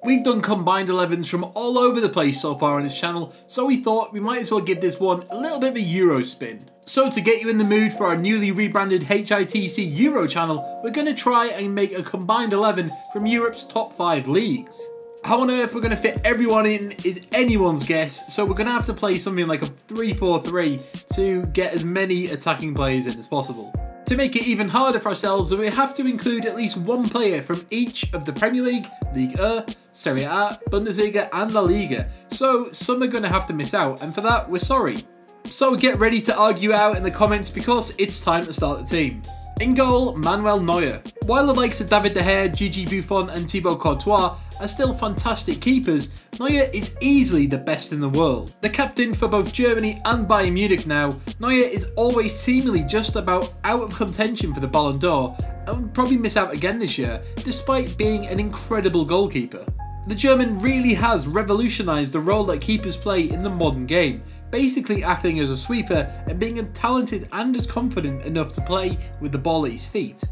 We've done combined 11s from all over the place so far on this channel, so we thought we might as well give this one a little bit of a Euro spin. So to get you in the mood for our newly rebranded HITC Euro channel, we're going to try and make a combined 11 from Europe's top 5 leagues. How on earth we're going to fit everyone in is anyone's guess, so we're going to have to play something like a 3-4-3 to get as many attacking players in as possible. To make it even harder for ourselves, we have to include at least one player from each of the Premier League, Ligue 1, Serie A, Bundesliga and La Liga, so some are going to have to miss out, and for that we're sorry. So get ready to argue out in the comments because it's time to start the team. In goal, Manuel Neuer. While the likes of David De Gea, Gigi Buffon and Thibaut Courtois are still fantastic keepers, Neuer is easily the best in the world. The captain for both Germany and Bayern Munich now, Neuer is always seemingly just about out of contention for the Ballon d'Or and will probably miss out again this year, despite being an incredible goalkeeper. The German really has revolutionised the role that keepers play in the modern game, basically acting as a sweeper and being as talented and as confident enough to play with the ball at his feet.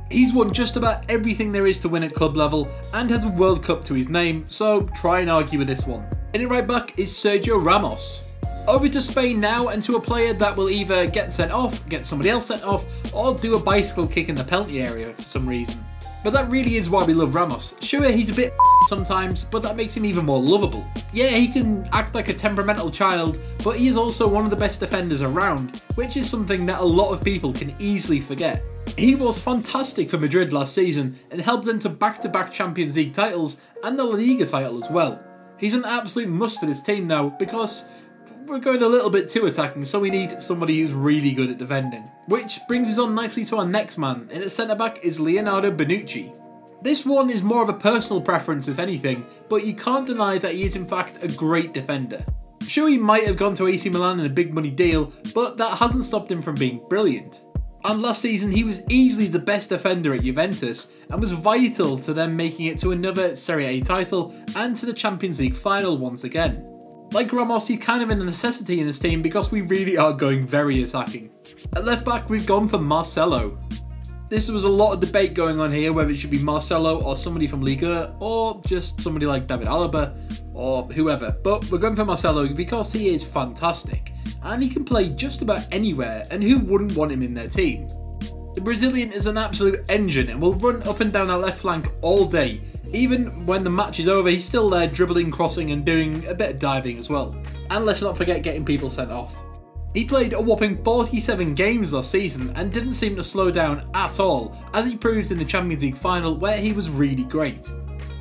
He's won just about everything there is to win at club level and has a World Cup to his name, so try and argue with this one. In at right back is Sergio Ramos. Over to Spain now and to a player that will either get sent off, get somebody else sent off, or do a bicycle kick in the penalty area for some reason. But that really is why we love Ramos. Sure, he's a bit sometimes, but that makes him even more lovable. Yeah, he can act like a temperamental child, but he is also one of the best defenders around, which is something that a lot of people can easily forget. He was fantastic for Madrid last season and helped them to back-to-back Champions League titles and the La Liga title as well. He's an absolute must for this team now because we're going a little bit too attacking, so we need somebody who's really good at defending. Which brings us on nicely to our next man, and at centre back is Leonardo Bonucci. This one is more of a personal preference if anything, but you can't deny that he is in fact a great defender. Sure, he might have gone to AC Milan in a big money deal, but that hasn't stopped him from being brilliant. And last season he was easily the best defender at Juventus and was vital to them making it to another Serie A title and to the Champions League final once again. Like Ramos, he's kind of a necessity in this team because we really are going very attacking. At left back we've gone for Marcelo. This was a lot of debate going on here whether it should be Marcelo or somebody from Ligue 1 or just somebody like David or whoever, but we're going for Marcelo because he is fantastic and he can play just about anywhere, and who wouldn't want him in their team? The Brazilian is an absolute engine and will run up and down our left flank all day. Even when the match is over, he's still there dribbling, crossing and doing a bit of diving as well. And let's not forget getting people sent off. He played a whopping 47 games last season and didn't seem to slow down at all, as he proved in the Champions League final where he was really great.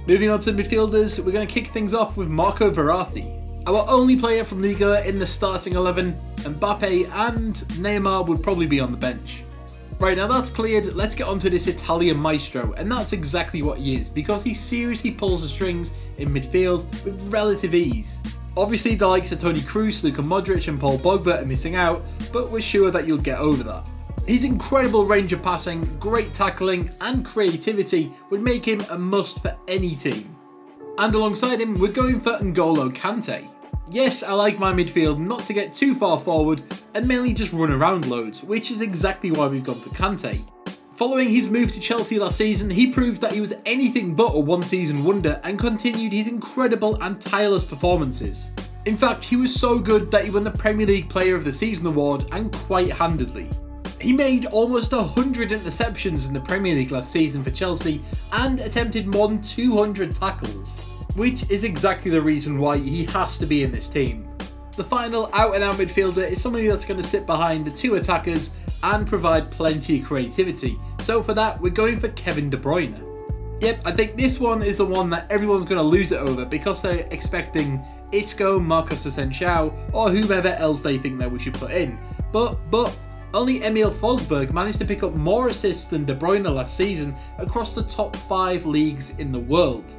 Moving on to midfielders, we're going to kick things off with Marco Verratti. Our only player from Liga in the starting 11, Mbappe and Neymar would probably be on the bench. Right, now that's cleared, let's get on to this Italian maestro, and that's exactly what he is, because he seriously pulls the strings in midfield with relative ease. Obviously the likes of Toni Kroos, Luka Modric and Paul Pogba are missing out, but we're sure that you'll get over that. His incredible range of passing, great tackling and creativity would make him a must for any team. And alongside him we're going for N'Golo Kante. Yes, I like my midfield not to get too far forward and mainly just run around loads, which is exactly why we've gone for Kante. Following his move to Chelsea last season, he proved that he was anything but a one-season wonder and continued his incredible and tireless performances. In fact, he was so good that he won the Premier League Player of the Season award, and quite handedly. He made almost 100 interceptions in the Premier League last season for Chelsea and attempted more than 200 tackles, which is exactly the reason why he has to be in this team. The final out-and-out midfielder is somebody that's going to sit behind the two attackers and provide plenty of creativity, so for that we're going for Kevin De Bruyne. Yep, I think this one is the one that everyone's going to lose it over because they're expecting Isco, Marcos Asensio or whoever else they think that we should put in, but only Emil Forsberg managed to pick up more assists than De Bruyne last season across the top 5 leagues in the world.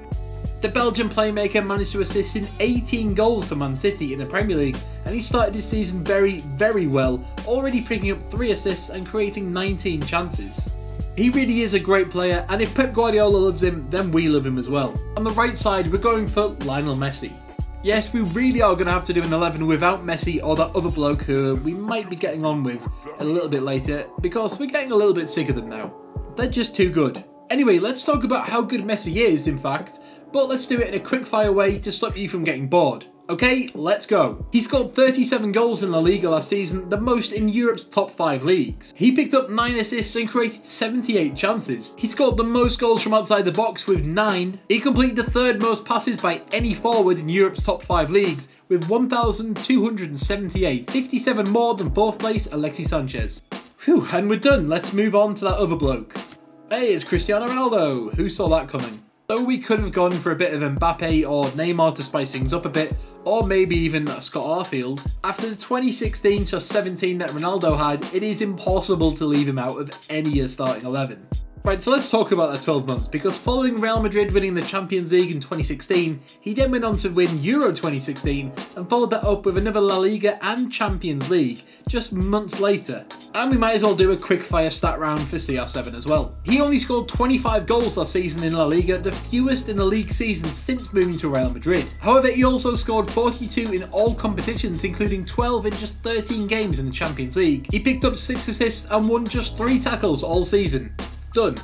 The Belgian playmaker managed to assist in 18 goals for Man City in the Premier League, and he started this season very well, already picking up 3 assists and creating 19 chances. He really is a great player, and if Pep Guardiola loves him, then we love him as well. On the right side, we're going for Lionel Messi. Yes, we really are going to have to do an 11 without Messi or that other bloke who we might be getting on with a little bit later, because we're getting a little bit sick of them now. They're just too good. Anyway, let's talk about how good Messi is, in fact. but let's do it in a quick fire way to stop you from getting bored. Okay, let's go. He scored 37 goals in La Liga last season, the most in Europe's top 5 leagues. He picked up 9 assists and created 78 chances. He scored the most goals from outside the box with 9. He completed the 3rd most passes by any forward in Europe's top 5 leagues with 1,278, 57 more than 4th place Alexis Sanchez. Whew, and we're done. Let's move on to that other bloke. Hey, it's Cristiano Ronaldo. Who saw that coming? Though we could have gone for a bit of Mbappe or Neymar to spice things up a bit, or maybe even Scott Arfield. After the 2016-17 that Ronaldo had, it is impossible to leave him out of any starting 11. Right, so let's talk about that 12 months, because following Real Madrid winning the Champions League in 2016, he then went on to win Euro 2016 and followed that up with another La Liga and Champions League just months later. And we might as well do a quick fire stat round for CR7 as well. He only scored 25 goals last season in La Liga, the fewest in the league season since moving to Real Madrid. However, he also scored 42 in all competitions, including 12 in just 13 games in the Champions League. He picked up 6 assists and won just 3 tackles all season. Done.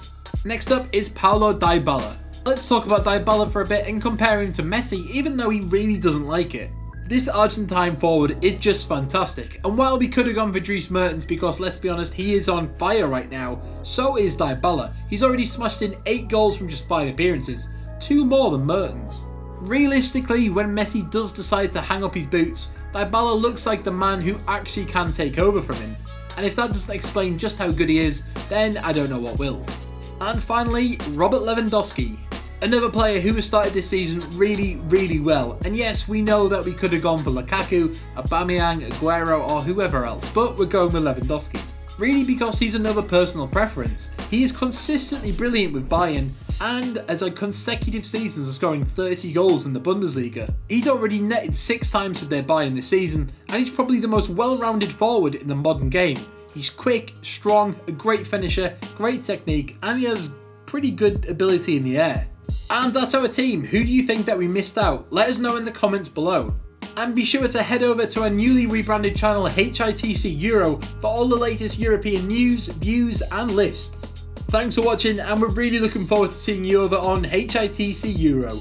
Next up is Paulo DYBALA. Let's talk about DYBALA for a bit and compare him to Messi, even though he really doesn't like it. This Argentine forward is just fantastic, and while we could have gone for Dries Mertens because let's be honest, he is on fire right now, so is DYBALA. He's already smashed in 8 goals from just 5 appearances, 2 more than Mertens. Realistically, when Messi does decide to hang up his boots, DYBALA looks like the man who actually can take over from him. And if that doesn't explain just how good he is, then I don't know what will. And finally, Robert Lewandowski. Another player who has started this season really well. And yes, we know that we could have gone for Lukaku, Aubameyang, Aguero or whoever else, but we're going with Lewandowski. Really because he's another personal preference. He is consistently brilliant with Bayern and as a consecutive seasons of scoring 30 goals in the Bundesliga. He's already netted 6 times for their Bayern this season and he's probably the most well-rounded forward in the modern game. He's quick, strong, a great finisher, great technique and he has pretty good ability in the air. And that's our team. Who do you think that we missed out? Let us know in the comments below. And be sure to head over to our newly rebranded channel HITC Euro for all the latest European news, views and lists. Thanks for watching and we're really looking forward to seeing you over on HITC Euro.